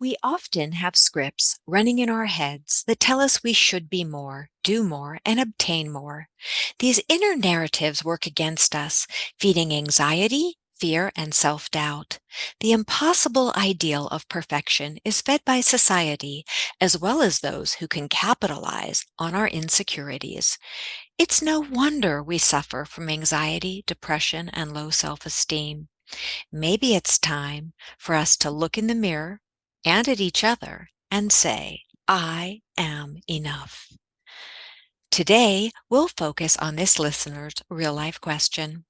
We often have scripts running in our heads that tell us we should be more, do more, and obtain more. These inner narratives work against us, feeding anxiety, fear, and self doubt. The impossible ideal of perfection is fed by society, as well as those who can capitalize on our insecurities. It's no wonder we suffer from anxiety, depression, and low self esteem. Maybe it's time for us to look in the mirror and at each other and say, I am enough. Today, we'll focus on this listener's real life question.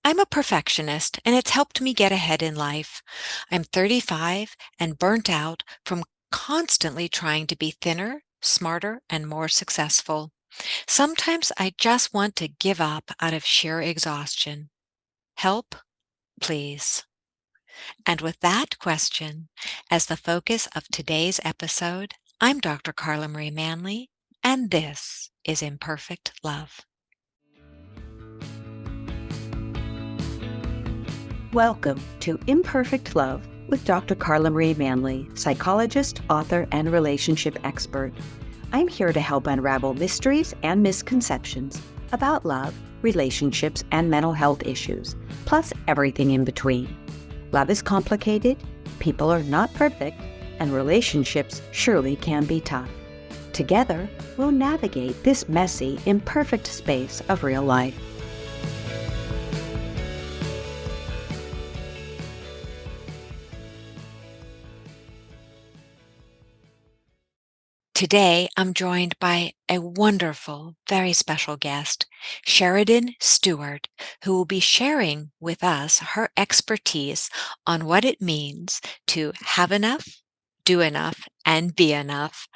I'm a perfectionist and it's helped me get ahead in life. I'm 35 and burnt out from constantly trying to be thinner, smarter, and more successful. Sometimes I just want to give up out of sheer exhaustion. Help, please. And with that question as the focus of today's episode, I'm Dr. Carla Marie Manley, and this is Imperfect Love. Welcome to Imperfect Love with Dr. Carla Marie Manley, psychologist, author, and relationship expert. I'm here to help unravel mysteries and misconceptions about love, relationships, and mental health issues, plus everything in between. Love is complicated, people are not perfect, and relationships surely can be tough. Together, we'll navigate this messy, imperfect space of real life. Today, I'm joined by a wonderful, very special guest, Sheridan Stewart, who will be sharing with us her expertise on what it means to have enough, do enough, and be enough.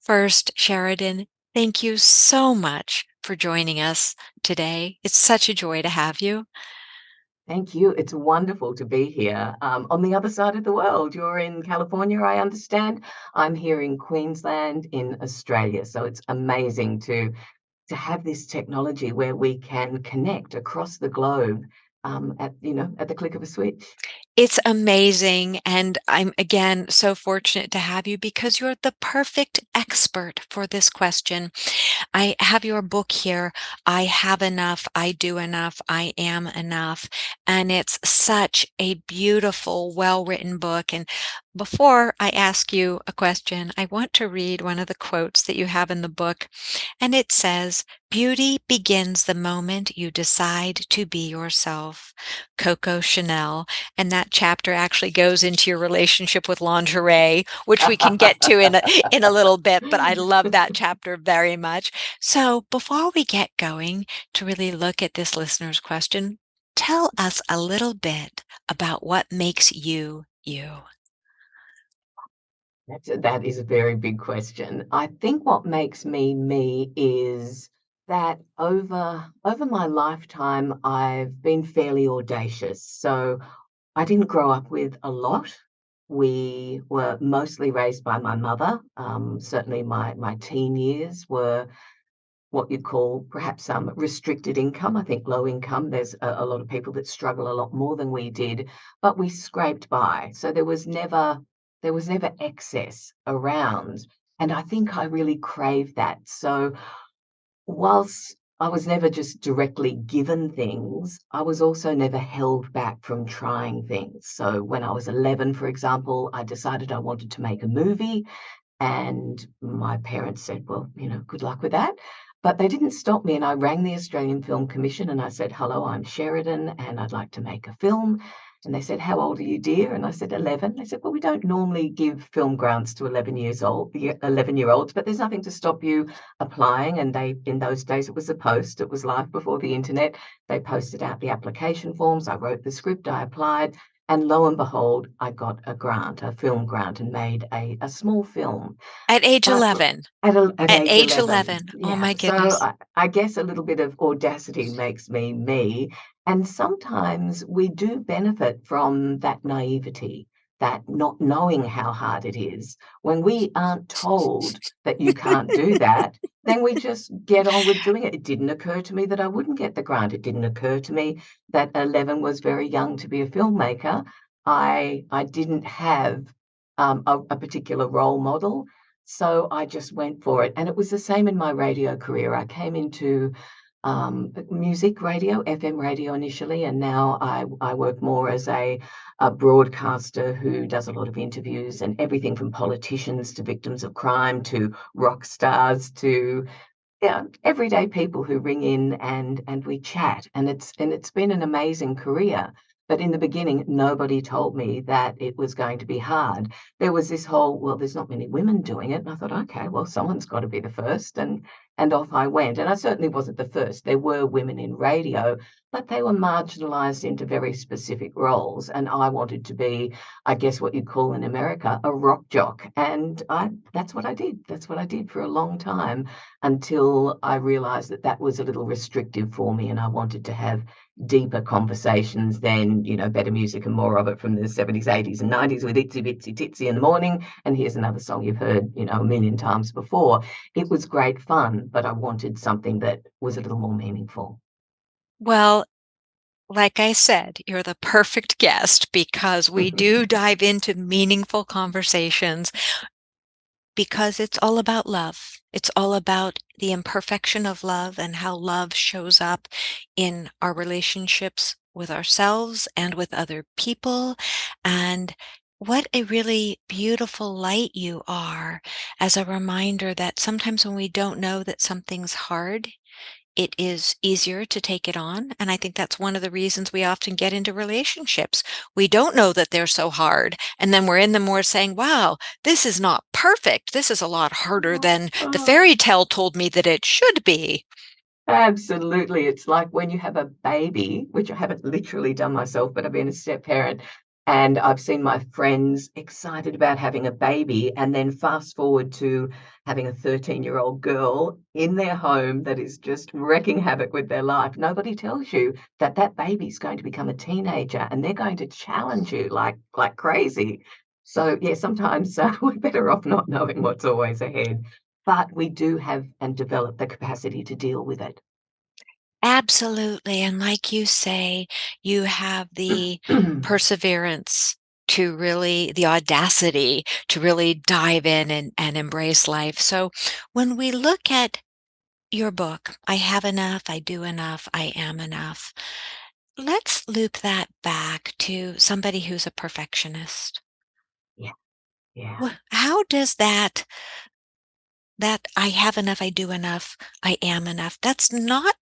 First, Sheridan, thank you so much for joining us today. It's such a joy to have you. Thank you. It's wonderful to be here on the other side of the world. You're in California, I understand. I'm here in Queensland in Australia. So it's amazing to have this technology where we can connect across the globe at the click of a switch. It's amazing, and I'm again so fortunate to have you because you're the perfect expert for this question. I have your book here, I Have Enough, I Do Enough, I Am Enough, and it's such a beautiful, well-written book. And before I ask you a question, I want to read one of the quotes that you have in the book, and it says, "Beauty begins the moment you decide to be yourself." Coco Chanel. And that chapter actually goes into your relationship with lingerie, which we can get to in a little bit, but I love that chapter very much. So before we get going to really look at this listener's question, tell us a little bit about what makes you you. That is a very big question. I think what makes me me is that over my lifetime, I've been fairly audacious. So I didn't grow up with a lot. We were mostly raised by my mother. Certainly, my teen years were what you'd call perhaps restricted income. I think low income. There's a lot of people that struggle a lot more than we did, but we scraped by. So there was never excess around, and I think I really craved that. So whilst I was never just directly given things, I was also never held back from trying things. So when I was 11, for example, I decided I wanted to make a movie, and my parents said, well, good luck with that. But they didn't stop me. And I rang the Australian Film Commission and I said, hello, I'm Sheridan and I'd like to make a film. And they said, how old are you, dear? And I said, 11. They said, well, we don't normally give film grants to 11-year-olds, but there's nothing to stop you applying. And in those days, it was a post. It was live before the internet. They posted out the application forms. I wrote the script. I applied. And lo and behold, I got a grant, a film grant, and made a small film. At age But 11. at At age age 11, 11. Oh yeah. my So goodness. I guess a little bit of audacity makes me me. And sometimes we do benefit from that naivety, that not knowing how hard it is. When we aren't told that you can't do that, then we just get on with doing it. It didn't occur to me that I wouldn't get the grant. It didn't occur to me that 11 was very young to be a filmmaker. I didn't have a particular role model. So I just went for it. And it was the same in my radio career. I came into music radio, FM radio initially, and now I work more as a broadcaster who does a lot of interviews and everything from politicians to victims of crime to rock stars to, yeah, everyday people who ring in and we chat, and it's been an amazing career. But in the beginning, nobody told me that it was going to be hard. There was this whole, well, there's not many women doing it, and I thought, okay, well, someone's got to be the first, and off I went. And I certainly wasn't the first. There were women in radio, but they were marginalized into very specific roles, and I wanted to be, I guess, what you call in America a rock jock, and I that's what I did. That's what I did for a long time until I realized that that was a little restrictive for me and I wanted to have deeper conversations than, better music and more of it from the 70s, 80s, and 90s with Itsy Bitsy Titsy in the morning. And here's another song you've heard, a million times before. It was great fun, but I wanted something that was a little more meaningful. Well, like I said, you're the perfect guest because we do dive into meaningful conversations because it's all about love. It's all about the imperfection of love and how love shows up in our relationships with ourselves and with other people. And what a really beautiful light you are as a reminder that sometimes when we don't know that something's hard, it is easier to take it on, and I think that's one of the reasons we often get into relationships. We don't know that they're so hard, and then we're in them, we're saying, "Wow, this is not perfect. This is a lot harder than the fairy tale told me that it should be." Absolutely. It's like when you have a baby, which I haven't literally done myself, but I've been a step parent, and I've seen my friends excited about having a baby, and then fast forward to having a 13-year-old girl in their home that is just wreaking havoc with their life. Nobody tells you that that baby's going to become a teenager and they're going to challenge you like crazy. So yeah, sometimes we're better off not knowing what's always ahead, but we do have and develop the capacity to deal with it. Absolutely, and like you say, you have the perseverance to really the audacity to really dive in and embrace life. So, when we look at your book, I have enough, I do enough, I am enough. Let's loop that back to somebody who's a perfectionist. Yeah, yeah. How does that I have enough, I do enough, I am enough, that's not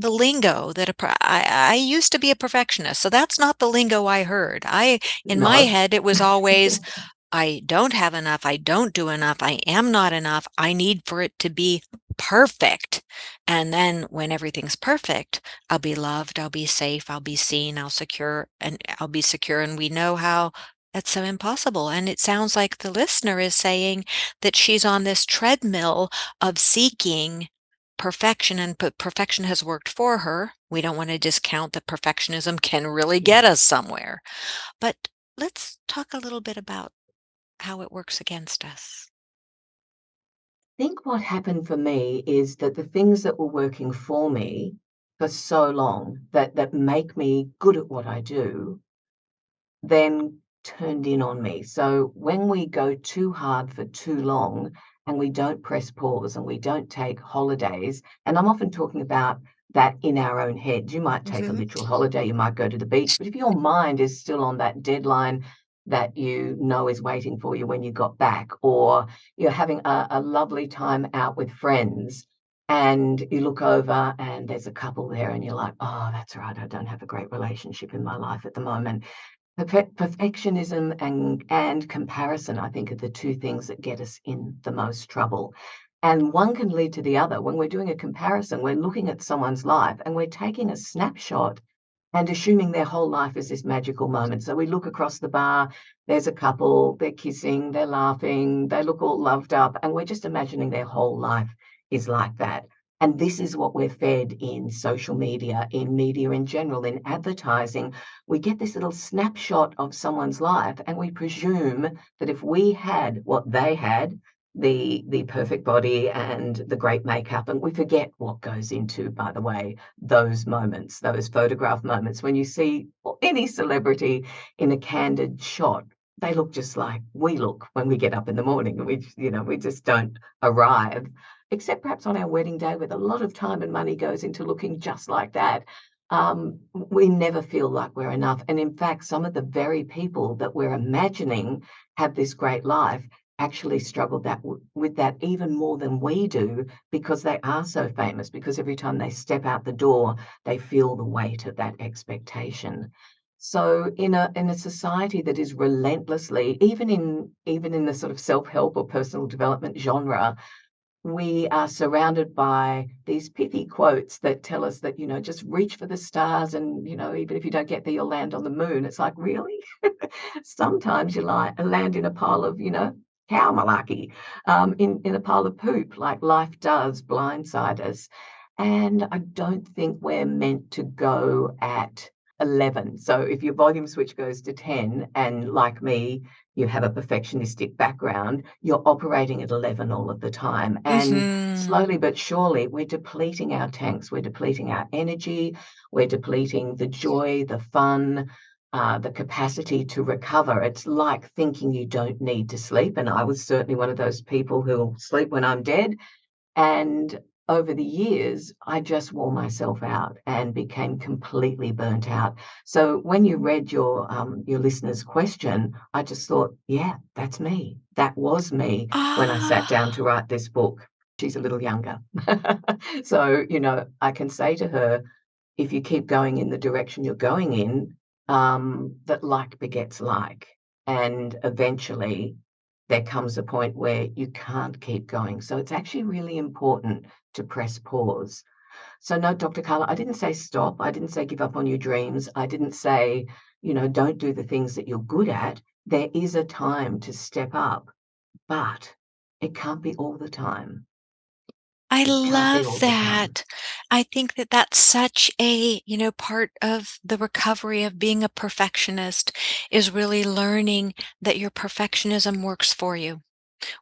the lingo that I used to be a perfectionist, so that's not the lingo I heard. In my No. head, it was always I don't have enough. I don't do enough. I am not enough. I need for it to be perfect. And then when everything's perfect, I'll be loved, I'll be safe, I'll be seen, I'll be secure. And we know how that's so impossible. And it sounds like the listener is saying that she's on this treadmill of seeking perfection and perfection has worked for her. We don't want to discount that perfectionism can really Yeah. get us somewhere. But let's talk a little bit about how it works against us. I think what happened for me is that the things that were working for me for so long that make me good at what I do then turned in on me. So when we go too hard for too long and we don't press pause and we don't take holidays, and I'm often talking about that in our own heads. You might take a Mhm. literal holiday, you might go to the beach, but if your mind is still on that deadline that you know is waiting for you when you got back, or you're having a lovely time out with friends and you look over and there's a couple there and you're like, oh, that's right, I don't have a great relationship in my life at the moment. Perfectionism and comparison, I think, are the two things that get us in the most trouble. And one can lead to the other. When we're doing a comparison, we're looking at someone's life and we're taking a snapshot and assuming their whole life is this magical moment. So we look across the bar, there's a couple, they're kissing, they're laughing, they look all loved up, and we're just imagining their whole life is like that. And this is what we're fed in social media, in media in general, in advertising. We get this little snapshot of someone's life, and we presume that if we had what they had, the perfect body and the great makeup, and we forget what goes into, by the way, those moments, those photograph moments when you see any celebrity in a candid shot. they look just like we look when we get up in the morning, and we just don't arrive, except perhaps on our wedding day, where a lot of time and money goes into looking just like that. We never feel like we're enough. And in fact, some of the very people that we're imagining have this great life actually struggle with that even more than we do, because they are so famous, because every time they step out the door, they feel the weight of that expectation. So in a society that is relentlessly, even in the sort of self-help or personal development genre, we are surrounded by these pithy quotes that tell us that, just reach for the stars, and, even if you don't get there, you'll land on the moon. It's like, really? Sometimes you land in a pile of, cow malarkey, in a pile of poop, like life does blindside us. And I don't think we're meant to go at 11. So if your volume switch goes to 10, and like me, you have a perfectionistic background, you're operating at 11 all of the time. And Mhm. slowly but surely, we're depleting our tanks, we're depleting our energy, we're depleting the joy, the fun, the capacity to recover. It's like thinking you don't need to sleep. And I was certainly one of those people who'll sleep when I'm dead. And over the years, I just wore myself out and became completely burnt out. So when you read your listener's question, I just thought, yeah, that's me. That was me when I sat down Ah. to write this book. She's a little younger. So, I can say to her, if you keep going in the direction you're going in, that like begets like. And eventually there comes a point where you can't keep going. So it's actually really important to press pause. So, no, Dr. Carla, I didn't say stop. I didn't say give up on your dreams. I didn't say, don't do the things that you're good at. There is a time to step up, but it can't be all the time. I It can't be love all the time. that. I think that that's such a, part of the recovery of being a perfectionist is really learning that your perfectionism works for you.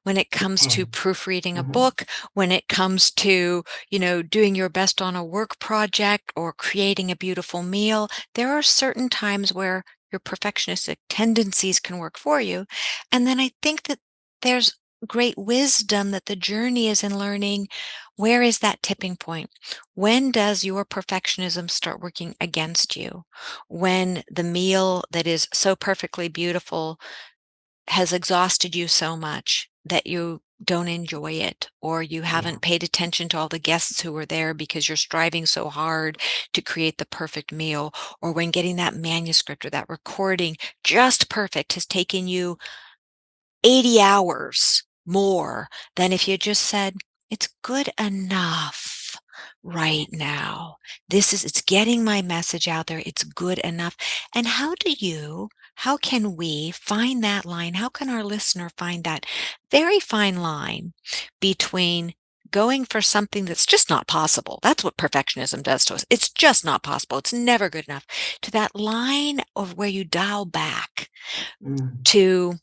When it It comes to can. proofreading a Hmm. book, when it comes to, doing your best on a work project or creating a beautiful meal, there are certain times where your perfectionistic tendencies can work for you. And then I think that there's great wisdom that the journey is in learning where is that tipping point? When does your perfectionism start working against you? When the meal that is so perfectly beautiful has exhausted you so much that you don't enjoy it, or you Yeah. haven't paid attention to all the guests who were there because you're striving so hard to create the perfect meal, or when getting that manuscript or that recording just perfect has taken you 80 hours more than if you just said, "It's good enough Yeah. right now. It's getting my message out there. It's good enough." And how can we find that line? How can our listener find that very fine line between going for something that's just not possible? That's what perfectionism does to us. It's just not possible. It's never good enough. To that line of where you dial back Mm. to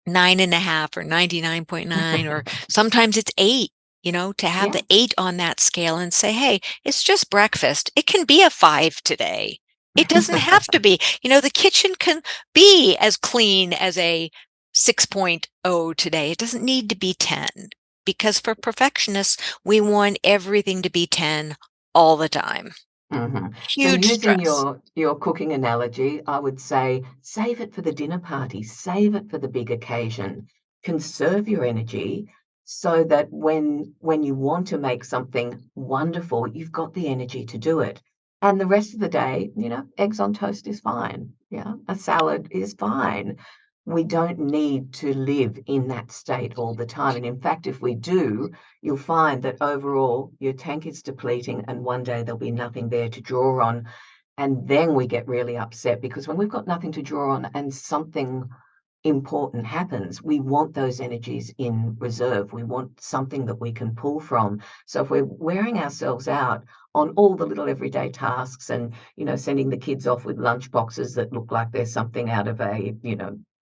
9.5 or 99.9, or sometimes it's 8, to have Yeah. the 8 on that scale and say, "Hey, it's just breakfast. It can be a 5 today. It doesn't have to be." The kitchen can be as clean as a 6.0 today. It doesn't need to be 10, because for perfectionists, we want everything to be 10 all the time. Mhm. So Huge using stress. your cooking analogy, I would say save it for the dinner party, save it for the big occasion. Conserve your energy so that when you want to make something wonderful, you've got the energy to do it. And the rest of the day, eggs on toast is fine. Yeah, a salad is fine. We don't need to live in that state all the time. And in fact, if we do, you'll find that overall your tank is depleting, and one day there'll be nothing there to draw on. And then we get really upset, because when we've got nothing to draw on and something important happens, we want those energies in reserve. We want something that we can pull from. So if we're wearing ourselves out on all the little everyday tasks, and, sending the kids off with lunch boxes that look like there's something out of a,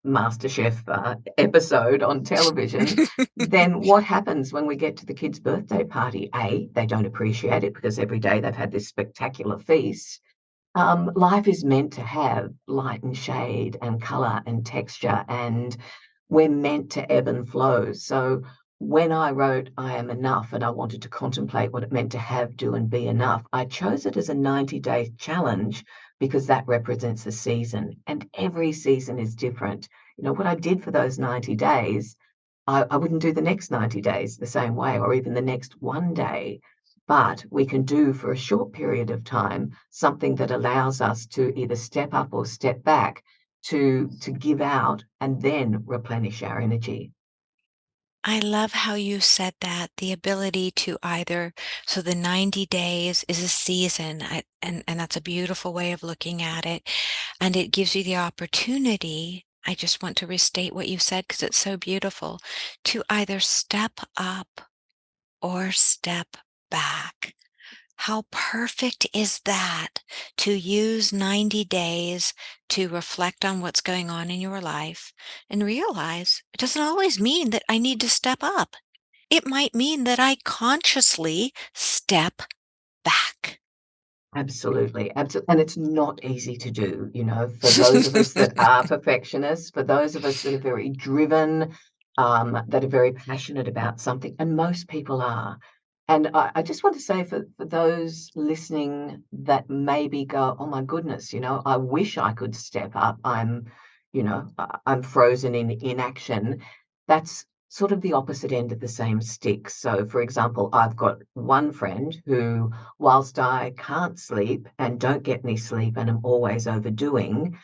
MasterChef episode on television, then what happens when we get to the kids' birthday party? A, they don't appreciate it because every day they've had this spectacular feast. Life is meant to have light and shade and color and texture, and we're meant to ebb and flow. So when I wrote I Am Enough and I wanted to contemplate what it meant to have, do, and be enough, I chose it as a 90-day challenge because that represents a season, and every season is different. You know, what I did for those 90 days, I wouldn't do the next 90 days the same way, or even the next one day. But we can do for a short period of time something that allows us to either step up or step back to give out and then replenish our energy. I love how you said that, the ability to either so the 90 days is a season, and that's a beautiful way of looking at it, and it gives you the opportunity, I just want to restate what you said because it's so beautiful, to either step up or step back. How perfect is that to use 90 days to reflect on what's going on in your life and realize it doesn't always mean that I need to step up. It might mean that I consciously step back. Absolutely, absolutely, and it's not easy to do, you know, for those of us that are perfectionists, for those of us that are very driven, that are very passionate about something, and most people are. And I just want to say for those listening that maybe go, "Oh my goodness, you know, I wish I could step up. I'm frozen in inaction." That's sort of the opposite end of the same stick. So, for example, I've got one friend who, whilst I can't sleep and don't get any sleep and am always overdoing,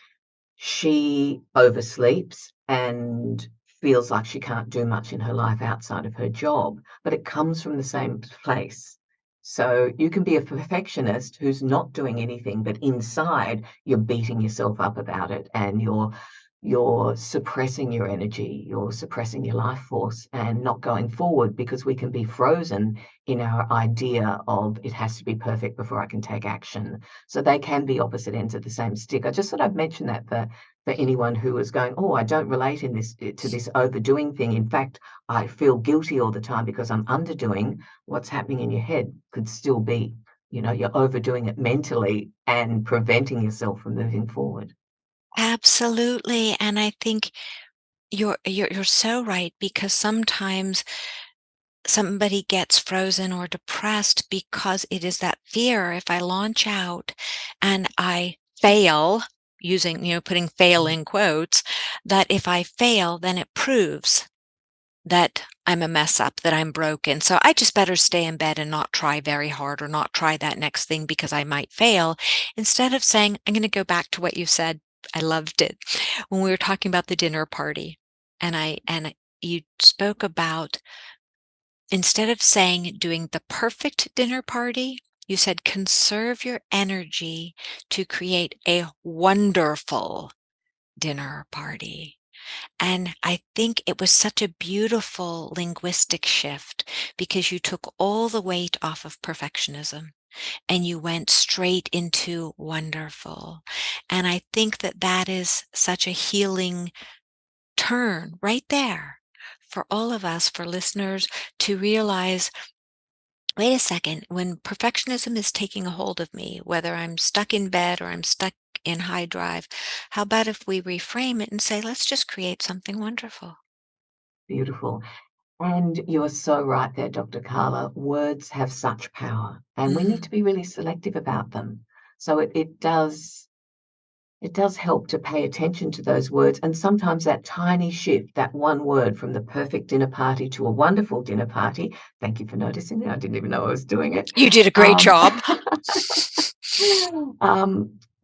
she oversleeps and feels like she can't do much in her life outside of her job, but it comes from the same place. So you can be a perfectionist who's not doing anything, but inside you're beating yourself up about it, and you're suppressing your energy, you're suppressing your life force and not going forward, because we can be frozen in our idea of it has to be perfect before I can take action. So they can be opposite ends of the same stick. I just thought I'd mention that for anyone who was going, oh, I don't relate in this to this overdoing thing. In fact, I feel guilty all the time because I'm underdoing. What's happening in your head could still be, you know, you're overdoing it mentally and preventing yourself from moving forward. Absolutely, and I think you're so right because sometimes somebody gets frozen or depressed because it is that fear if I launch out and I fail, using, putting fail in quotes, that if I fail, then it proves that I'm a mess up, that I'm broken. So I just better stay in bed and not try very hard or not try that next thing because I might fail. Instead of saying, I'm going to go back to what you said. I loved it when we were talking about the dinner party. And you spoke about, instead of saying doing the perfect dinner party, you said conserve your energy to create a wonderful dinner party. And I think it was such a beautiful linguistic shift because you took all the weight off of perfectionism and you went straight into wonderful. And I think that that is such a healing turn right there for all of us, for listeners to realize, wait a second, when perfectionism is taking a hold of me, whether I'm stuck in bed or I'm stuck in high drive, how about if we reframe it and say, let's just create something wonderful? Beautiful. And you're so right there, Dr. Carla. Words have such power, and we need to Mhm. be really selective about them. So it does help to pay attention to those words. And sometimes that tiny shift, that one word from the perfect dinner party to a wonderful dinner party. Thank you for noticing that. I didn't even know I was doing it. You did a great Um, job.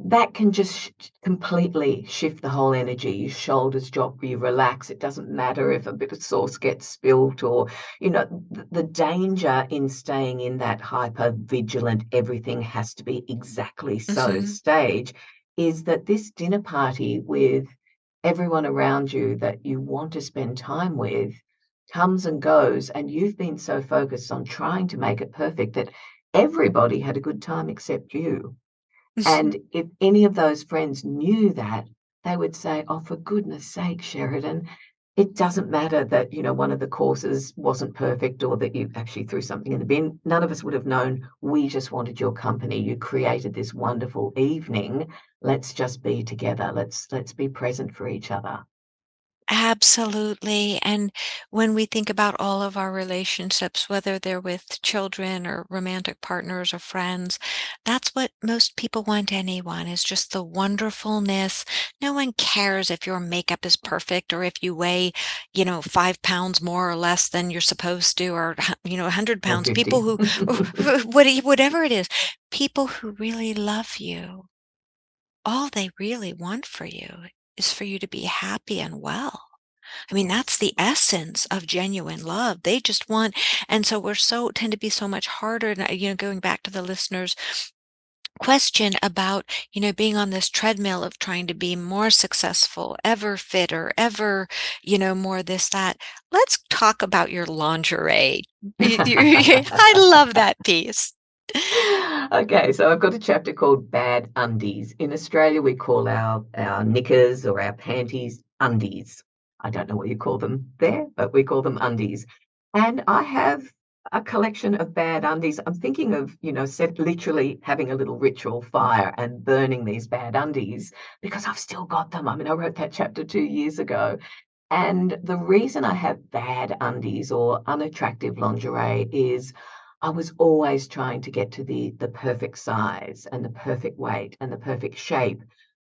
that can just completely shift the whole energy. Your shoulders drop, you relax. It doesn't matter if a bit of sauce gets spilt, or, you know, the danger in staying in that hyper vigilant, everything has to be exactly so Mhm. stage, is that this dinner party with everyone around you that you want to spend time with comes and goes, and you've been so focused on trying to make it perfect that everybody had a good time except you. And if any of those friends knew that, they would say, "Oh, for goodness sake, Sheridan, it doesn't matter that, one of the courses wasn't perfect or that you actually threw something in the bin. None of us would have known. We just wanted your company. You created this wonderful evening. Let's just be together. Let's be present for each other. Absolutely. And when we think about all of our relationships, whether they're with children or romantic partners or friends, that's what most people want anyone is just the wonderfulness. No one cares if your makeup is perfect or if you weigh, 5 pounds more or less than you're supposed to, or, 100 Or pounds. People 50. who, whatever it is, people who really love you, all they really want for you is for you to be happy and well. I mean, that's Yes. the essence of genuine love. They just want, and so we're so tend to be so much harder. And, going back to the listener's question about, being on this treadmill of trying to be more successful, ever fitter, ever, more this, that. Let's talk about your lingerie. I love that piece. Okay, so I've got a chapter called Bad Undies. In Australia, we call our knickers or our panties undies. I don't know what you call them there, but we call them undies. And I have a collection of bad undies. I'm thinking of, literally having a little ritual fire and burning these bad undies because I've still got them. I mean, I wrote that chapter 2 years ago. And the reason I have bad undies or unattractive lingerie is I was always trying to get to the perfect size and the perfect weight and the perfect shape.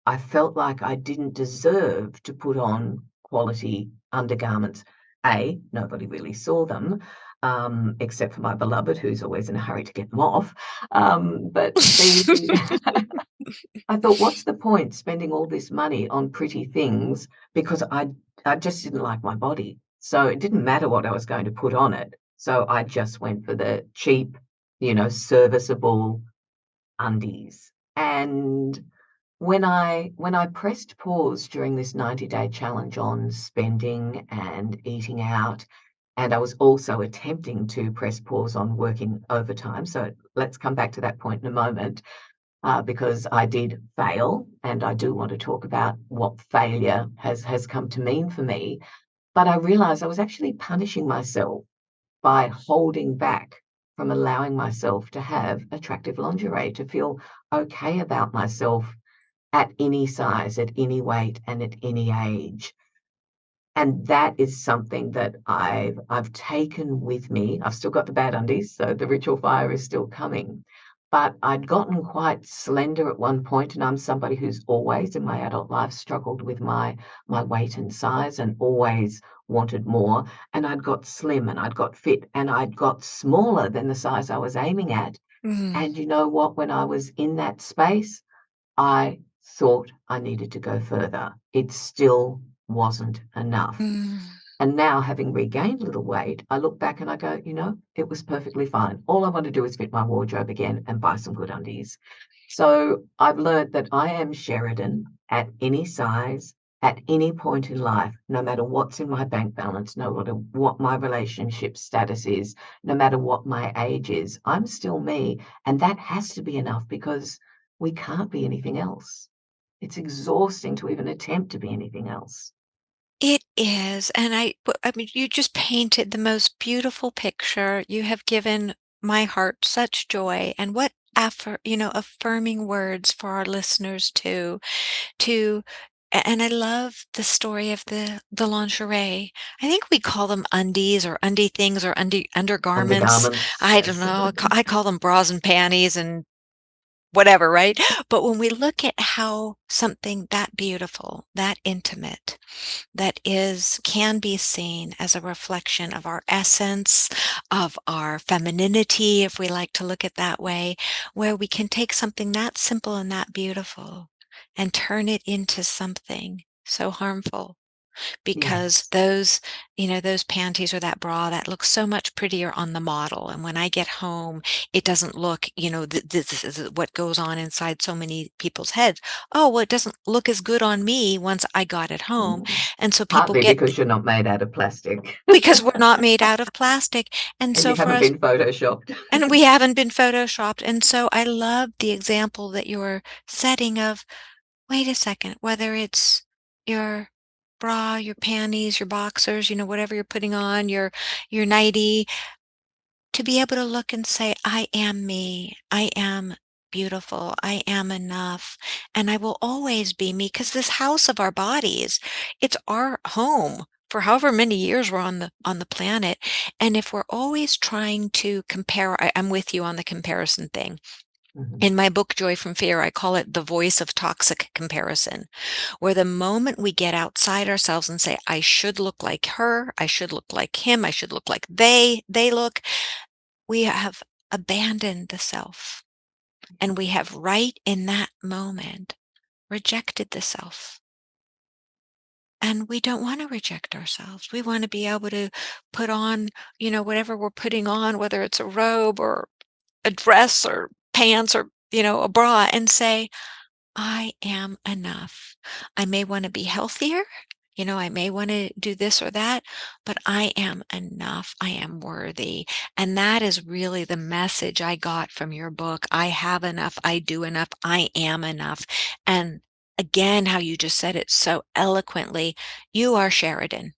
I felt like I didn't deserve to put on quality undergarments. A, nobody really saw them, except for my beloved, who's always in a hurry to get them off. But B, I thought, what's the point spending all this money on pretty things because I just didn't like my body. So it didn't matter what I was going to put on it. So I just went for the cheap, serviceable undies. And when I pressed pause during this 90-day challenge on spending and eating out, and I was also attempting to press pause on working overtime. So let's come back to that point in a moment because I did fail, and I do want to talk about what failure has come to mean for me. But I realized I was actually punishing myself by holding back from allowing myself to have attractive lingerie, to feel okay about myself at any size, at any weight, and at any age. And that is something that I've taken with me. I've still got the bad undies, so the ritual fire is still coming. But I'd gotten quite slender at one point, and I'm somebody who's always in my adult life struggled with my weight and size and always wanted more. And I'd got slim and I'd got fit and I'd got smaller than the size I was aiming at. Mm, And you know what? When I was in that space, I thought I needed to go further. It still wasn't enough. mm. And now, having regained a little weight, I look back and I go, it was perfectly fine. All I want to do is fit my wardrobe again and buy some good undies. So I've learned that I am Sheridan at any size, at any point in life, no matter what's in my bank balance, no matter what my relationship status is, no matter what my age is, I'm still me. And that has to be enough because we can't be anything else. It's exhausting to even attempt to be anything else. It is, and I mean, you just painted the most beautiful picture. You have given my heart such joy, and what affirming words for our listeners too. To and I love the story of the lingerie. I think we call them undies or undie things or undergarments. Undergarments, I don't yes. know. I call them bras and panties and whatever, right? But when we look at how something that beautiful, that intimate, that is can be seen as a reflection of our essence, of our femininity, if we like to look at that way, where we can take something that simple and that beautiful and turn it into something so harmful because Yes. those panties or that bra that looks so much prettier on the model, and when I get home it doesn't look, this is what goes on inside so many people's heads. Oh, well, it doesn't look as good on me once I got it home. Mm. And so people Partly get, because you're not made out of plastic because we're not made out of plastic, and and so you for haven't us, been photoshopped. and we haven't been photoshopped, and so I love the example that you're setting of, wait a second, whether it's your bra, your panties, your boxers, whatever you're putting on, your nightie, to be able to look and say, "I am me. I am beautiful. I am enough, and I will always be me." Because this house of our bodies, it's our home for however many years we're on the planet, and if we're always trying to compare, I'm with you on the comparison thing. Mhm. In my book, Joy from Fear, I call it the voice of toxic comparison, where the moment we get outside ourselves and say, "I should look like her, I should look like him, I should look like they look," we have abandoned the self. And we have right in that moment rejected the self. And we don't want to reject ourselves. We want to be able to put on, whatever we're putting on, whether it's a robe or a dress or pants or, a bra, and say, "I am enough. I may want to be healthier. I may want to do this or that, but I am enough. I am worthy." And that is really the message I got from your book. I have enough. I do enough. I am enough. And again, how you just said it so eloquently, you are Sheridan.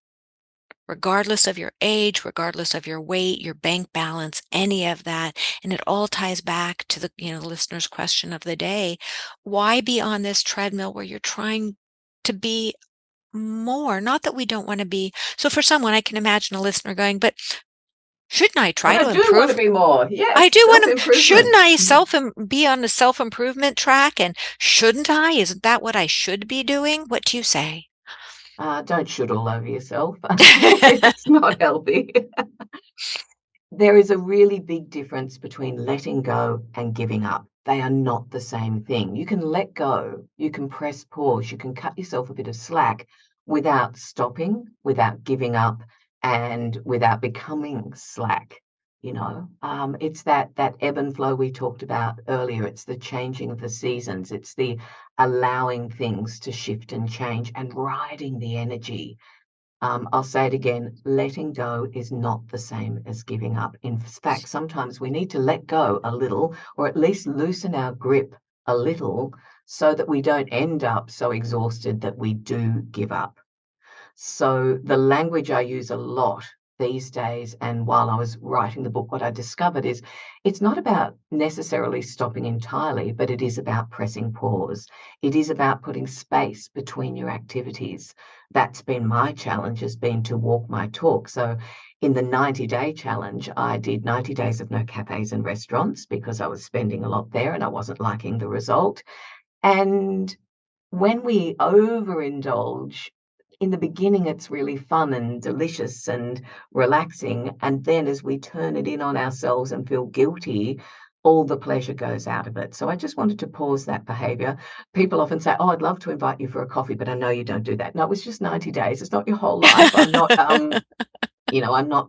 Regardless of your age, regardless of your weight, your bank balance, any of that. And it all ties back to the, listener's question of the day. Why be on this treadmill where you're trying to be more? Not that we don't want to be. So for someone, I can imagine a listener going, "But shouldn't I But try I to do want to improve? be more. I Yes, do want to, shouldn't self-improvement. I be on the self-improvement track? And shouldn't I? Isn't that what I should be doing?" What do you say? Don't shoot all over yourself. It's not healthy. There is a really big difference between letting go and giving up. They are not the same thing. You can let go, you can press pause, you can cut yourself a bit of slack without stopping, without giving up, and without becoming slack. It's that ebb and flow we talked about earlier. It's the changing of the seasons. It's the allowing things to shift and change and riding the energy. I'll say it again, letting go is not the same as giving up. In fact, sometimes we need to let go a little, or at least loosen our grip a little, so that we don't end up so exhausted that we do give up. So the language I use a lot these days, and while I was writing the book, what I discovered is it's not about necessarily stopping entirely, but it is about pressing pause. It is about putting space between your activities. That's been my challenge, has been to walk my talk. So in the 90-day challenge, I did 90 days of no cafes and restaurants because I was spending a lot there and I wasn't liking the result. And when we overindulge, in the beginning, it's really fun and delicious and relaxing. And then as we turn it in on ourselves and feel guilty, all the pleasure goes out of it. So I just wanted to pause that behavior. People often say, "Oh, I'd love to invite you for a coffee, but I know you don't do that." No, it was just 90 days. It's not your whole life. I'm not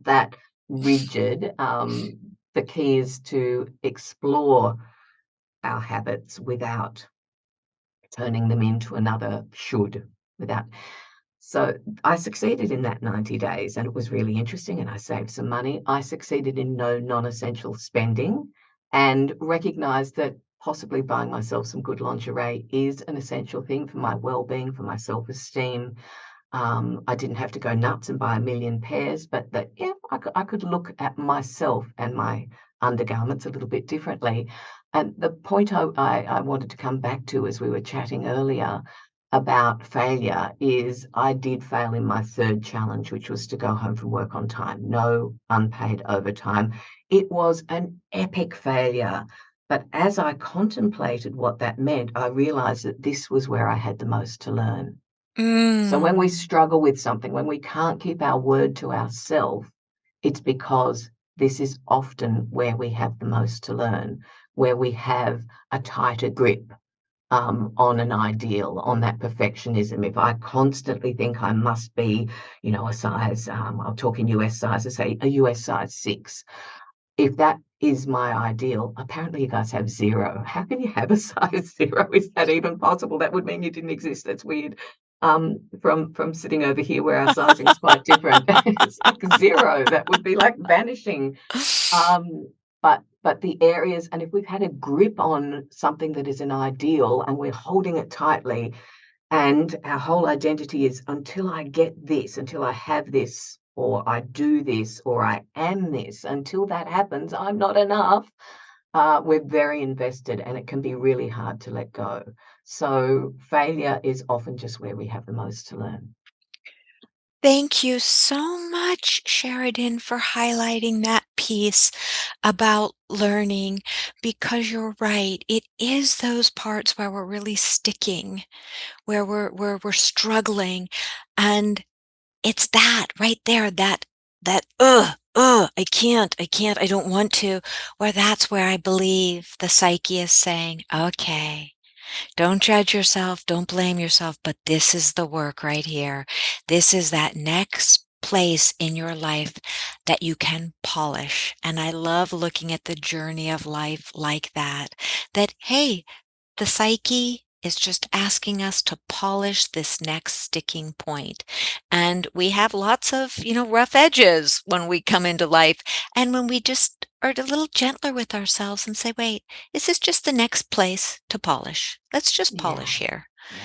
that rigid. The key is to explore our habits without turning them into another should, without. So I succeeded in that 90 days and it was really interesting and I saved some money. I succeeded in no non-essential spending and recognized that possibly buying myself some good lingerie is an essential thing for my well-being, for my self-esteem. I didn't have to go nuts and buy a million pairs, but that, yeah, I could look at myself and my undergarments a little bit differently. And the point I wanted to come back to as we were chatting earlier about failure is I did fail in my third challenge, which was to go home from work on time, no unpaid overtime. It was an epic failure. But as I contemplated what that meant, I realized that this was where I had the most to learn. So when we Mm. struggle with something, when we can't keep our word to ourselves, it's because this is often where we have the most to learn, where we have a tighter grip on an ideal, on that perfectionism. If I constantly think I must be, a size, I'll talk in US sizes, say a US size 6. If that is my ideal, apparently you guys have 0. How can you have a size 0? Is that even possible? That would mean you didn't exist. That's weird. From sitting over here where our sizing is quite different, it's like 0. That would be like vanishing. But the areas, and if we've had a grip on something that is an ideal and we're holding it tightly, And our whole identity is until I get this, until I have this, or I do this, or I am this, until that happens, I'm not enough. We're very invested and it can be really hard to let go. So failure is often just where we have the most to learn. Thank you so much, Sheridan, for highlighting that piece about learning because you're right. It is those parts where we're really sticking, where we're struggling. And it's that right there, that I don't want to, where that's where I believe the psyche is saying, okay, don't judge yourself, don't blame yourself, but this is the work right here. This is that next place in your life that you can polish. And I love looking at the journey of life like that, that, hey, the psyche is just asking us to polish this next sticking point. And we have lots of, rough edges when we come into life. And when we just are a little gentler with ourselves and say, wait, is this just the next place to polish? Let's just Yeah, polish here. yeah.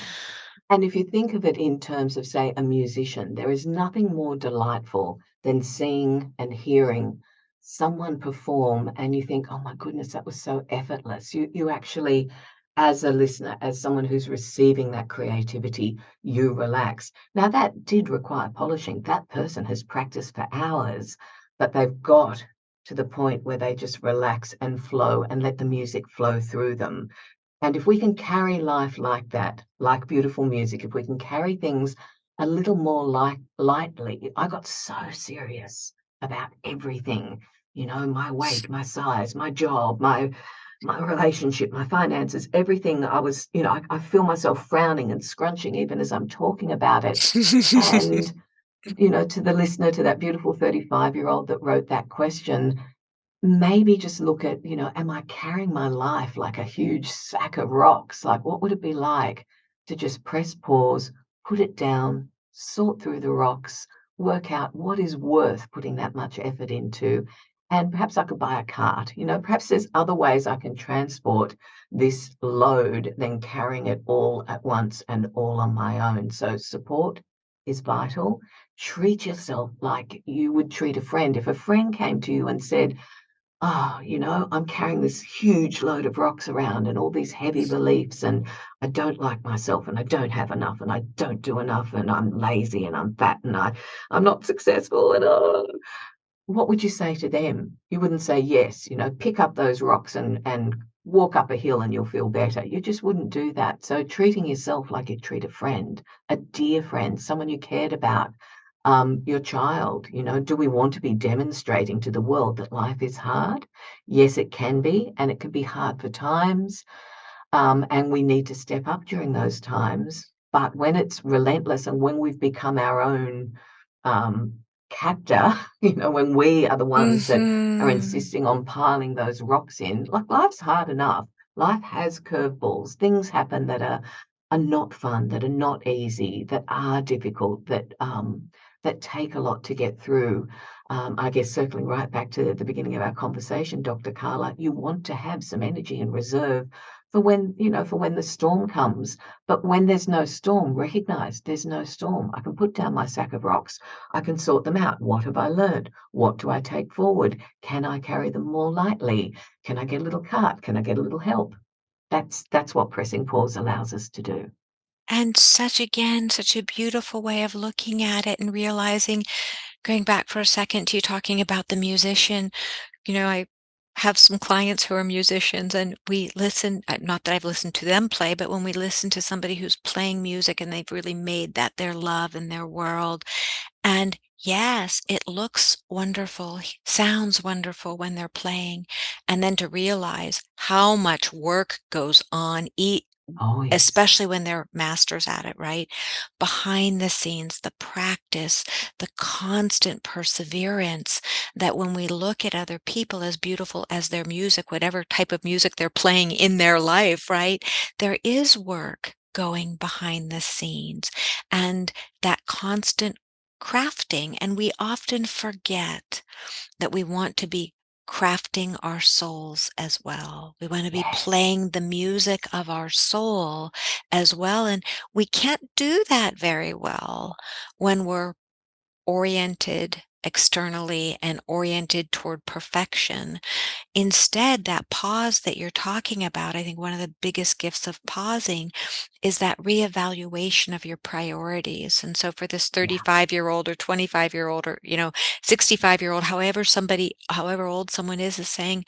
And if you think of it in terms of, say, a musician, there is nothing more delightful than seeing and hearing someone perform and you think, oh my goodness, that was so effortless. You actually, as a listener, as someone who's receiving that creativity, you relax. Now, that did require polishing. That person has practiced for hours, but they've got to the point where they just relax and flow and let the music flow through them. And if we can carry life like that, like beautiful music, if we can carry things a little more lightly, I got so serious about everything, my weight, my size, my job, my relationship, my finances, everything. I feel myself frowning and scrunching even as I'm talking about it. And, to the listener, to that beautiful 35-year-old that wrote that question, maybe just look at, am I carrying my life like a huge sack of rocks? Like, what would it be like to just press pause, put it down, sort through the rocks, work out what is worth putting that much effort into? And perhaps I could buy a cart. Perhaps there's other ways I can transport this load than carrying it all at once and all on my own. So, support is vital. Treat yourself like you would treat a friend. If a friend came to you and said, oh, I'm carrying this huge load of rocks around and all these heavy beliefs, and I don't like myself, and I don't have enough, and I don't do enough, and I'm lazy, and I'm fat, and I'm not successful, and what would you say to them? You wouldn't say, yes, pick up those rocks and walk up a hill and you'll feel better. You just wouldn't do that. So treating yourself like you treat a friend, a dear friend, someone you cared about, your child, do we want to be demonstrating to the world that life is hard? Yes, it can be, and it can be hard for times. And we need to step up during those times. But when it's relentless and when we've become our own um, captor, when we are the ones that are Hmm. insisting on piling those rocks in, like life's hard enough. Life has curveballs. Things happen that are not fun, that are not easy, that are difficult, that take a lot to get through. I guess circling right back to the beginning of our conversation, Dr. Carla, you want to have some energy in reserve for when the storm comes. But when there's no storm, recognize there's no storm. I can put down my sack of rocks. I can sort them out. What have I learned? What do I take forward? Can I carry them more lightly? Can I get a little cart? Can I get a little help? That's what pressing pause allows us to do. And such a beautiful way of looking at it and realizing, going back for a second to you talking about the musician. I have some clients who are musicians, and we listen, not that I've listened to them play, but when we listen to somebody who's playing music and they've really made that their love and their world. And yes, it looks wonderful, sounds wonderful when they're playing. And then to realize how much work goes on, Oh, yes. especially when they're masters at it, right? Behind the scenes, the practice, the constant perseverance, that when we look at other people as beautiful as their music, whatever type of music they're playing in their life, right? There is work going behind the scenes and that constant crafting. And we often forget that we want to be crafting our souls as well. We want to be Yes. playing the music of our soul as well. And we can't do that very well when we're oriented externally and oriented toward perfection. Instead, that pause that you're talking about, I think one of the biggest gifts of pausing is that reevaluation of your priorities. And so for this Yeah. 35-year-old or 25-year-old or, 65-year-old, however old someone is saying,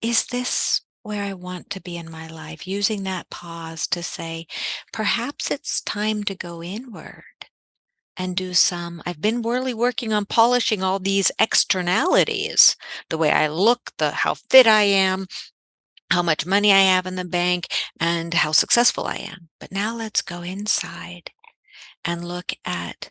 is this where I want to be in my life? Using that pause to say, perhaps it's time to go inward and do some. I've been really working on polishing all these externalities, the way I look, the how fit I am, how much money I have in the bank, and how successful I am. But now let's go inside and look at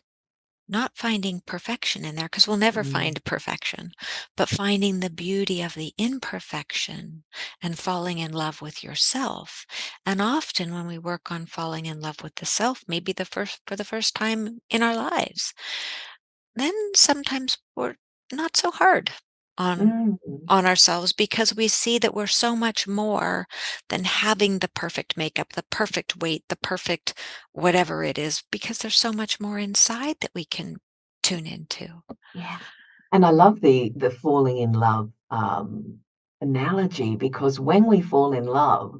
not finding perfection in there, because we'll never Mm. find perfection, but finding the beauty of the imperfection and falling in love with yourself. And often when we work on falling in love with the self, maybe for the first time in our lives, then sometimes we're not so hard on Mm. on ourselves, because we see that we're so much more than having the perfect makeup, the perfect weight, the perfect whatever it is, because there's so much more inside that we can tune into. Yeah. And I love the falling in love analogy, because when we fall in love,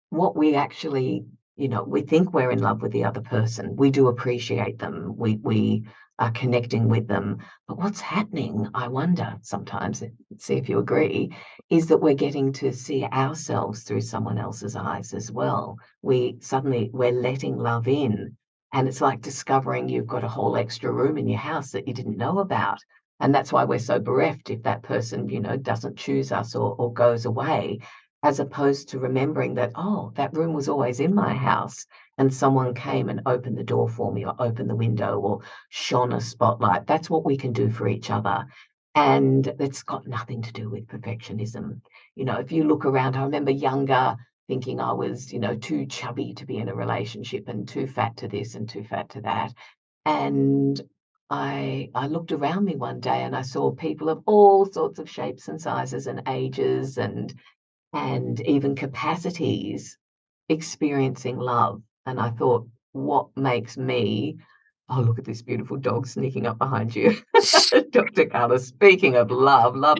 what we actually, we think we're in love with the other person. We do appreciate them. We are connecting with them. But what's happening, I wonder sometimes, see if you agree, is that we're getting to see ourselves through someone else's eyes as well. We're letting love in. And it's like discovering you've got a whole extra room in your house that you didn't know about. And that's why we're so bereft if that person, doesn't choose us or goes away, as opposed to remembering that, oh, that room was always in my house and someone came and opened the door for me or opened the window or shone a spotlight. That's what we can do for each other. And it's got nothing to do with perfectionism. If you look around, I remember younger thinking I was, too chubby to be in a relationship and too fat to this and too fat to that. And I looked around me one day and I saw people of all sorts of shapes and sizes and ages and even capacities experiencing love. And I thought, what makes me, oh, look at this beautiful dog sneaking up behind you. Dr. Carla, speaking of love, love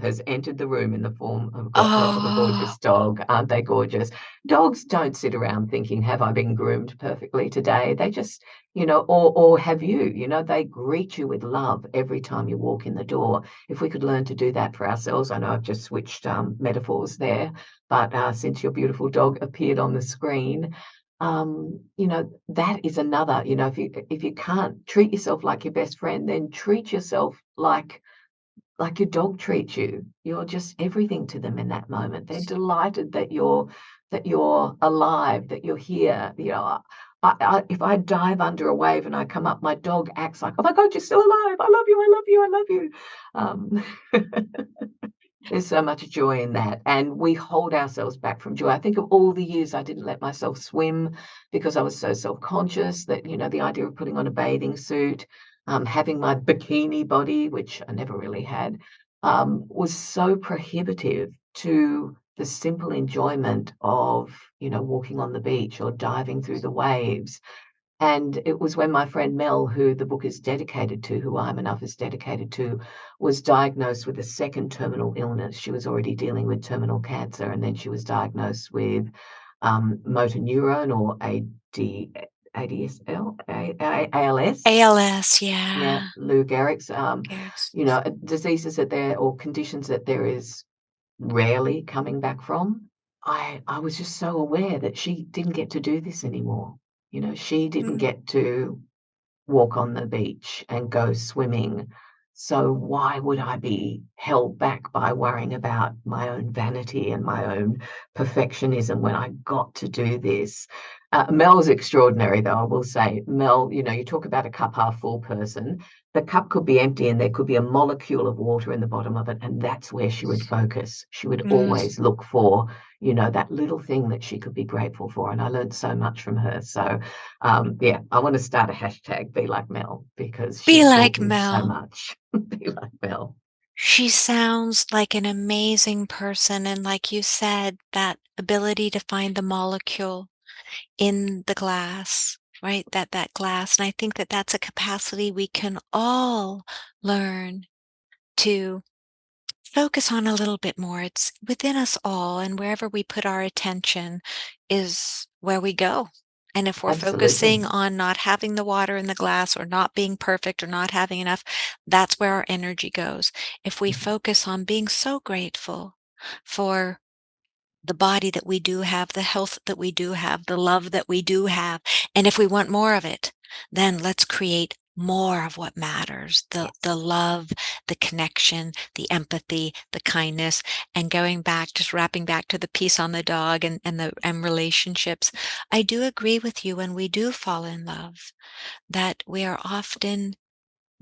has entered the room in the form of a Oh, gorgeous dog. Aren't they gorgeous? Dogs don't sit around thinking, have I been groomed perfectly today? They just, or have you, they greet you with love every time you walk in the door. If we could learn to do that for ourselves. I know I've just switched metaphors there, but since your beautiful dog appeared on the screen, that is another, if you can't treat yourself like your best friend, then treat yourself like your dog treats you. You're just everything to them in that moment. They're delighted that you're alive, that you're here. If I dive under a wave and I come up, my dog acts like, oh my God, you're still alive. I love you. I love you. I love you. There's so much joy in that. And we hold ourselves back from joy. I think of all the years I didn't let myself swim because I was so self-conscious that, the idea of putting on a bathing suit, having my bikini body, which I never really had, was so prohibitive to the simple enjoyment of, walking on the beach or diving through the waves. And it was when my friend Mel, who the book is dedicated to, who I'm Enough is dedicated to, was diagnosed with a second terminal illness. She was already dealing with terminal cancer, and then she was diagnosed with motor neuron or ADSL, ALS. ALS, Yeah, yeah. Lou Gehrig's, Yes. diseases that there or conditions that there is rarely coming back from. I was just so aware that she didn't get to do this anymore. She didn't Mm. get to walk on the beach and go swimming. So why would I be held back by worrying about my own vanity and my own perfectionism when I got to do this? Mel's extraordinary, though, I will say. Mel, you talk about a cup half full person. The cup could be empty and there could be a molecule of water in the bottom of it, and that's where she would focus. She would Mm. always look for, that little thing that she could be grateful for. And I learned so much from her. So yeah, I want to start a hashtag, be like Mel, because Be she's taught like me so Mel. much. Be like Mel. She sounds like an amazing person, and like you said, that ability to find the molecule in the glass, right? That glass, and I think that that's a capacity we can all learn to focus on a little bit more. It's within us all, and wherever we put our attention is where we go. And if we're Absolutely. focusing on not having the water in the glass or not being perfect or not having enough, that's where our energy goes. If we Mhm. focus on being so grateful for the body that we do have, the health that we do have, the love that we do have. And if we want more of it, then let's create more of what matters, the Yes. love, the connection, the empathy, the kindness, and going back, just wrapping back to the piece on the dog and the and relationships. I do agree with you when we do fall in love, that we are often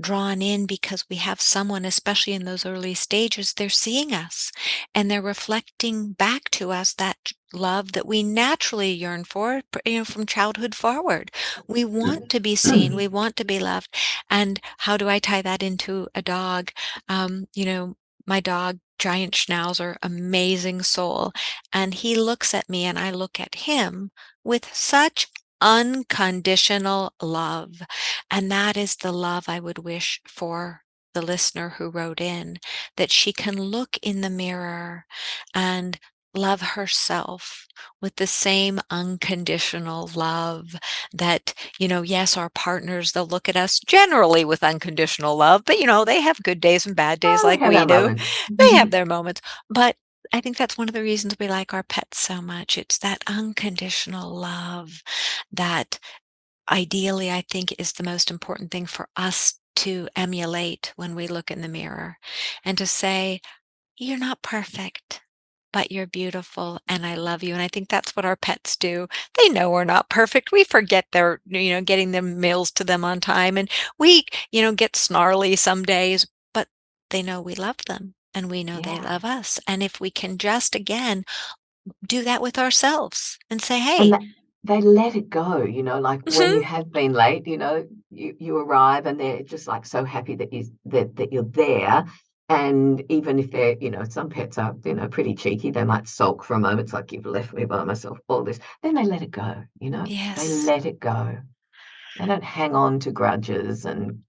drawn in because we have someone, especially in those early stages, they're seeing us and they're reflecting back to us that love that we naturally yearn for, from childhood forward. We want to be seen, we want to be loved. And how do I tie that into a dog? My dog, giant schnauzer, amazing soul. And he looks at me and I look at him with such unconditional love. And that is the love I would wish for the listener who wrote in, that she can look in the mirror and love herself with the same unconditional love that, yes, our partners, they'll look at us generally with unconditional love, but, they have good days and bad days Oh, we like have we our do. moments. They have their moments. But I think that's one of the reasons we like our pets so much. It's that unconditional love that ideally, I think is the most important thing for us to emulate when we look in the mirror and to say, "You're not perfect, but you're beautiful and I love you." And I think that's what our pets do. They know we're not perfect. We forget they're, getting their meals to them on time and we, get snarly some days, but they know we love them and we know they Yeah. love us. And if we can just again do that with ourselves and say, And "Hey, that they let it go, like when mhm, you have been late, you arrive and they're just like so happy that you're there. And even if they're, some pets are, pretty cheeky, they might sulk for a moment. It's like you've left me by myself, all this. Then they let it go, they yes, let it go. They don't hang on to grudges and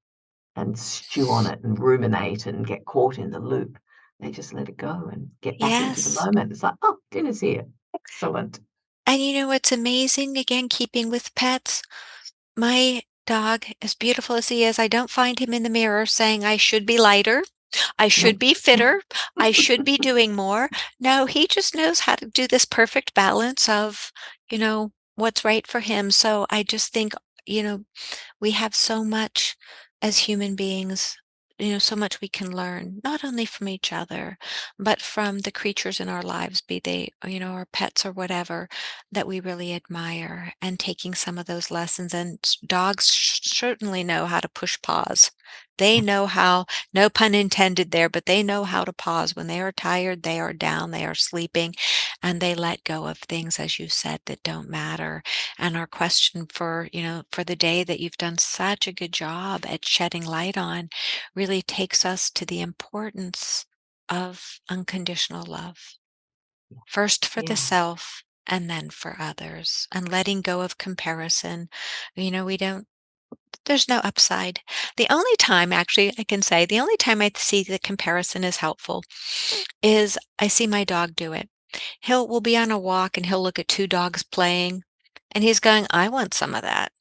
stew on it and ruminate and get caught in the loop. They just let it go and get back into the yes." moment. It's like, oh, dinner's here. Excellent. And you know what's amazing, again, keeping with pets? My dog, as beautiful as he is, I don't find him in the mirror saying, "I should be lighter. I should Nope. be fitter. I should be doing more." No, he just knows how to do this perfect balance of, what's right for him. So I just think, you know, we have so much as human beings, so much we can learn, not only from each other, but from the creatures in our lives, be they, our pets or whatever, that we really admire, and taking some of those lessons. And dogs certainly know how to push pause. They know how, no pun intended there, but they know how to pause. When they are tired, they are down, they are sleeping, and they let go of things, as you said, that don't matter. And our question for the day that you've done such a good job at shedding light on really takes us to the importance of unconditional love. First for the Yeah. self and then for others, and letting go of comparison. We don't, there's no upside. The only time, actually, I can say, the only time I see the comparison is helpful is I see my dog do it. We'll be on a walk and he'll look at 2 dogs playing, and he's going, "I want some of that."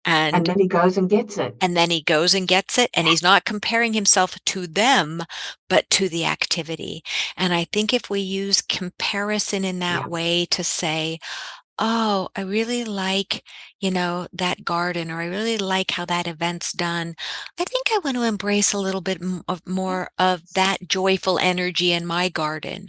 And And then he goes and gets it. and then he goes and gets it, and Yeah. he's not comparing himself to them, but to the activity. And I think if we use comparison in that Yeah. way to say, "Oh, I really like, that garden," or "I really like how that event's done. I think I want to embrace a little bit of more of Yes. that joyful energy in my garden,"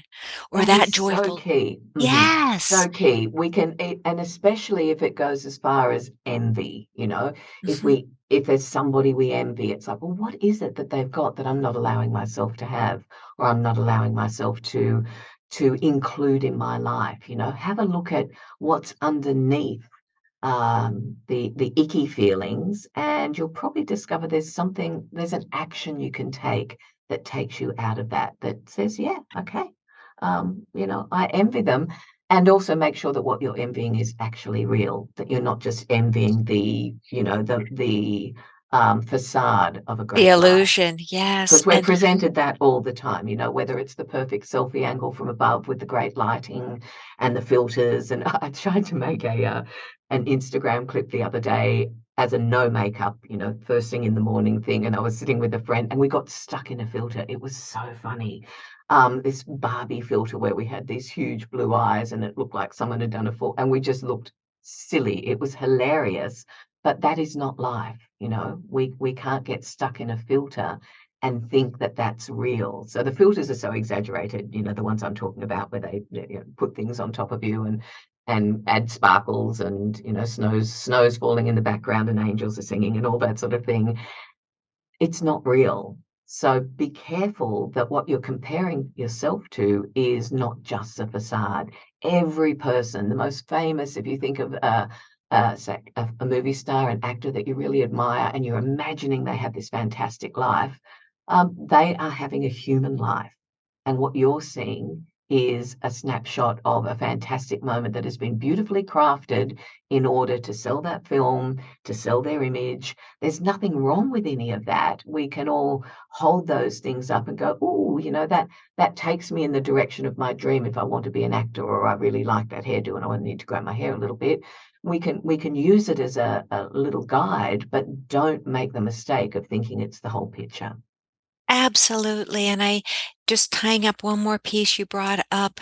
or That that is so joyful. key. Yes. So key. We can, and especially if it goes as far as envy, Mhm. if there's somebody we envy, it's like, well, what is it that they've got that I'm not allowing myself to have, or I'm not allowing myself to include in my life? Have a look at what's underneath the icky feelings, and you'll probably discover there's an action you can take that takes you out of that, that says, yeah, okay, I envy them. And also make sure that what you're envying is actually real, that you're not just envying the facade of a The great life. illusion, yes, Because we're and presented that all the time, whether it's the perfect selfie angle from above with the great lighting and the filters. And I tried to make an Instagram clip the other day as a no makeup, first thing in the morning thing. And I was sitting with a friend and we got stuck in a filter. It was so funny. This Barbie filter where we had these huge blue eyes and it looked like someone had done a full, and we just looked silly. It was hilarious. But that is not life. We can't get stuck in a filter and think that that's real. So the filters are so exaggerated, the ones I'm talking about, where they put things on top of you and add sparkles and snow's falling in the background and angels are singing and all that sort of thing. It's not real. So be careful that what you're comparing yourself to is not just a facade. Every person, the most famous, if you think of say a movie star, an actor that you really admire, and you're imagining they have this fantastic life, they are having a human life. And what you're seeing is a snapshot of a fantastic moment that has been beautifully crafted in order to sell that film, to sell their image. There's nothing wrong with any of that. We can all hold those things up and go, oh, that takes me in the direction of my dream if I want to be an actor, or I really like that hairdo and I need to grow my hair a little bit. We can use it as a little guide, but don't make the mistake of thinking it's the whole picture. absolutely, and I just tying up one more piece, you brought up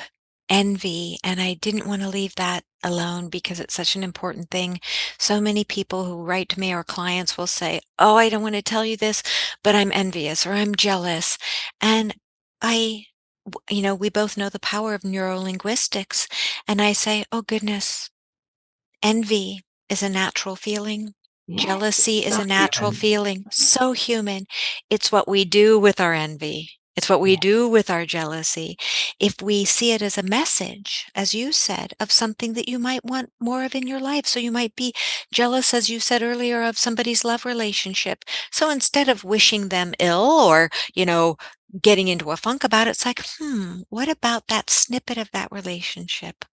envy, and I didn't wanna leave that alone because it's such an important thing. So many people who write to me or clients will say, "Oh, I don't wanna tell you this, but I'm envious," or "I'm jealous," and I we both know the power of neurolinguistics, and I say, "Oh goodness, envy is a natural feeling. Yes, Jealousy it's is so a natural human. feeling, so human. It's what we do with our envy. It's what we Yeah. do with our jealousy. If we see it as a message, as you said, of something that you might want more of in your life. So you might be jealous, as you said earlier, of somebody's love relationship. So instead of wishing them ill or, getting into a funk about it, it's like, what about that snippet of that relationship?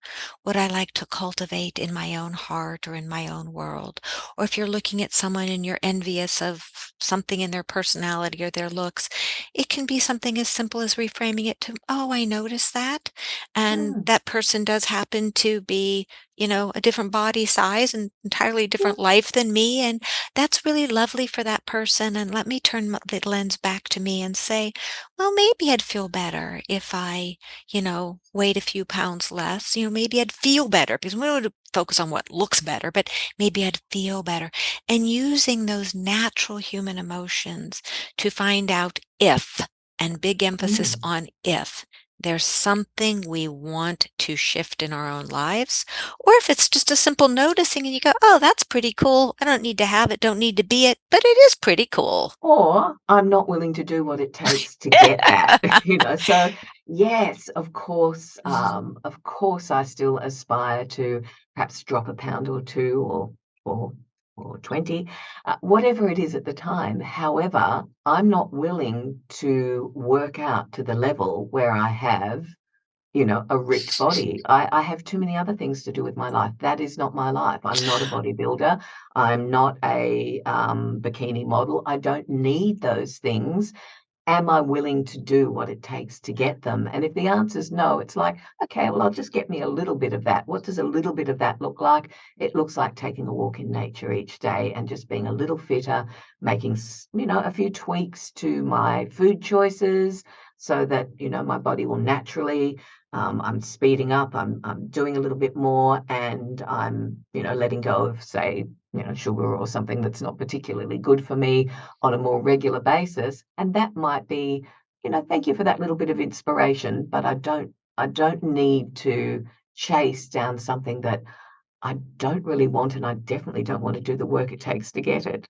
Would I like to cultivate in my own heart or in my own world? Or if you're looking at someone and you're envious of something in their personality or their looks, it can be something as simple as reframing it to, oh, I noticed that. And Mm, that person does happen to be, a different body size and entirely yeah. different life than me. And that's really lovely for that person. And let me turn the lens back to me and say, well, maybe I'd feel better if I weighed a few pounds less, maybe I'd feel better because we don't focus on what looks better, but maybe I'd feel better. And using those natural human emotions to find out if, and big emphasis Mm. on if, there's something we want to shift in our own lives, or if it's just a simple noticing and you go, oh, that's pretty cool. I don't need to have it, don't need to be it, but it is pretty cool. Or I'm not willing to do what it takes to get that, So yes, of course, I still aspire to perhaps drop a pound or two or or 20, whatever it is at the time. However, I'm not willing to work out to the level where I have a ripped body. I have too many other things to do with my life. That is not my life. I'm not a bodybuilder. I'm not a bikini model. I don't need those things. Am I willing to do what it takes to get them? And if the answer is no, it's like, okay, well, I'll just get me a little bit of that. What does a little bit of that look like? It looks like taking a walk in nature each day and just being a little fitter, making, a few tweaks to my food choices so that, my body will naturally, I'm speeding up, I'm doing a little bit more, and I'm, letting go of, say, sugar or something that's not particularly good for me on a more regular basis. And that might be, thank you for that little bit of inspiration, but I don't need to chase down something that I don't really want, and I definitely don't want to do the work it takes to get it.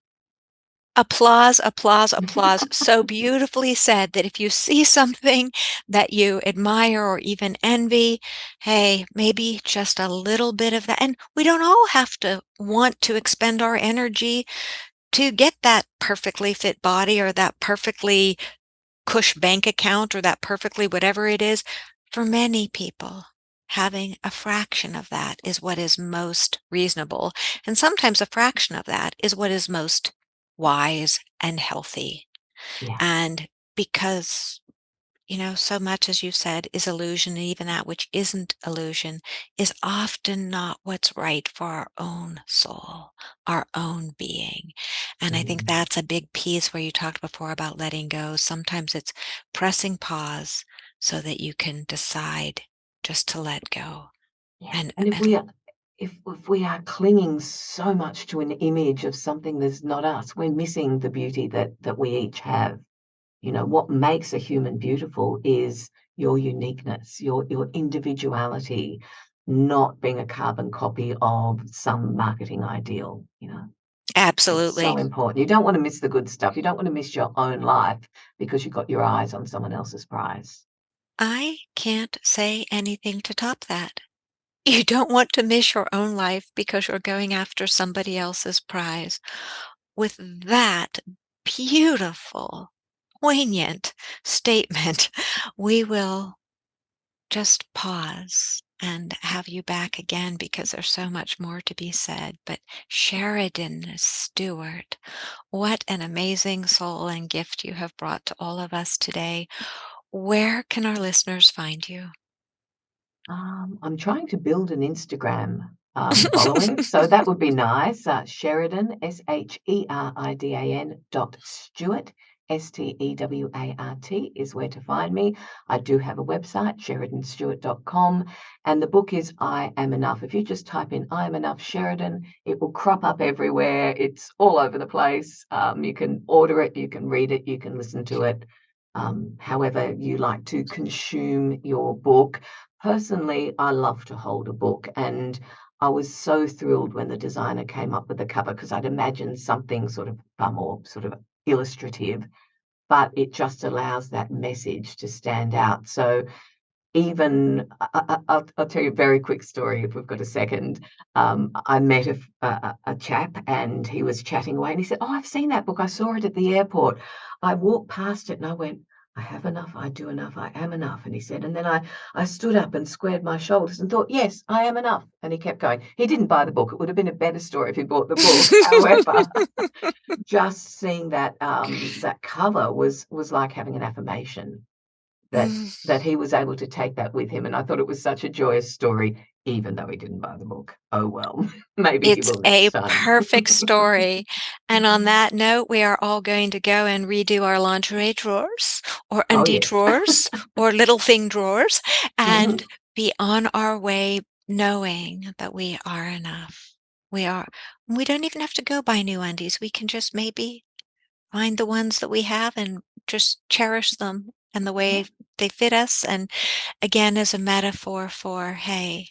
Applause, applause, applause. So beautifully said that if you see something that you admire or even envy, hey, maybe just a little bit of that. And we don't all have to want to expend our energy to get that perfectly fit body or that perfectly cush bank account or that perfectly whatever it is. For many people, having a fraction of that is what is most reasonable. And sometimes a fraction of that is what is most wise and healthy. Yeah. And because, so much, as you said, is illusion, and even that which isn't illusion is often not what's right for our own soul, our own being. And I think Mm. that's a big piece where you talked before about letting go. Sometimes it's pressing pause so that you can decide just to let go. Yeah. And, And and if we are clinging so much to an image of something that's not us, we're missing the beauty that we each have. What makes a human beautiful is your uniqueness, your individuality, not being a carbon copy of some marketing ideal. It's so absolutely. important. You don't want to miss the good stuff. You don't want to miss your own life because you've got your eyes on someone else's prize. I can't say anything to top that. You don't want to miss your own life because you're going after somebody else's prize. With that beautiful, poignant statement, we will just pause and have you back again because there's so much more to be said. But Sheridan Stewart, what an amazing soul and gift you have brought to all of us today. Where can our listeners find you? I'm trying to build an Instagram following, so that would be nice. Sheridan, Sheridan .Stewart, Stewart is where to find me. I do have a website, sheridanstewart.com, and the book is I Am Enough. If you just type in I Am Enough Sheridan, it will crop up everywhere. It's all over the place. You can order it, you can read it, you can listen to it. However you like to consume your book. Personally, I love to hold a book, and I was so thrilled when the designer came up with the cover because I'd imagined something sort of far more sort of illustrative, but it just allows that message to stand out. So even I'll tell you a very quick story if we've got a second. I met a chap and he was chatting away and he said, "Oh, I've seen that book. I saw it at the airport. I walked past it and I went, I have enough, I do enough, I am enough." And he said, and then I stood up and squared my shoulders and thought, yes, I am enough. And he kept going. He didn't buy the book. It would have been a better story if he bought the book. However, just seeing that cover was like having an affirmation that Mm. that he was able to take that with him, and I thought it was such a joyous story, even though he didn't buy the book. Oh, well, maybe he It's will a next time. perfect story. And on that note, we are all going to go and redo our lingerie drawers or Oh, undie yes. drawers or little thing drawers and be on our way knowing that we are enough. We are. We don't even have to go buy new undies. We can just maybe find the ones that we have and just cherish them and the Yeah, way they fit us. And again, as a metaphor for, hey,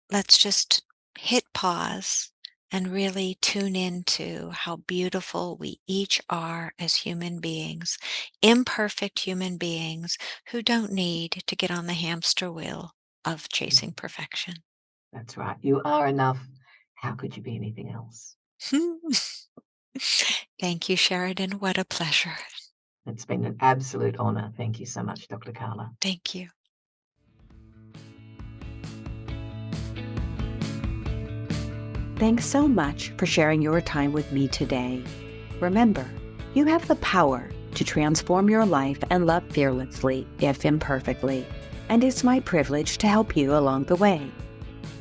let's just hit pause and really tune into how beautiful we each are as human beings, imperfect human beings who don't need to get on the hamster wheel of chasing perfection. that's right. You are enough. How could you be anything else? Thank you, Sheridan. What a pleasure. It's been an absolute honor. Thank you so much, Dr. Carla. Thank you. Thanks so much for sharing your time with me today. Remember, you have the power to transform your life and love fearlessly, if imperfectly, and it's my privilege to help you along the way.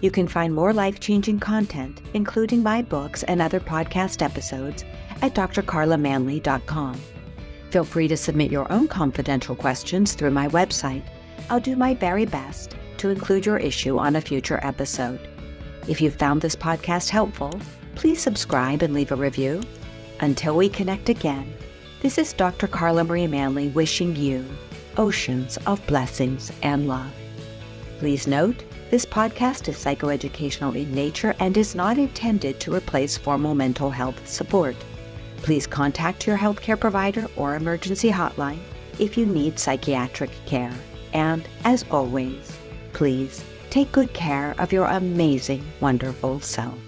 You can find more life-changing content, including my books and other podcast episodes, at drcarlamanley.com. Feel free to submit your own confidential questions through my website. I'll do my very best to include your issue on a future episode. If you found this podcast helpful, please subscribe and leave a review. Until we connect again, this is Dr. Carla Marie Manley wishing you oceans of blessings and love. Please note, this podcast is psychoeducational in nature and is not intended to replace formal mental health support. Please contact your healthcare provider or emergency hotline if you need psychiatric care. And as always, please take good care of your amazing, wonderful self.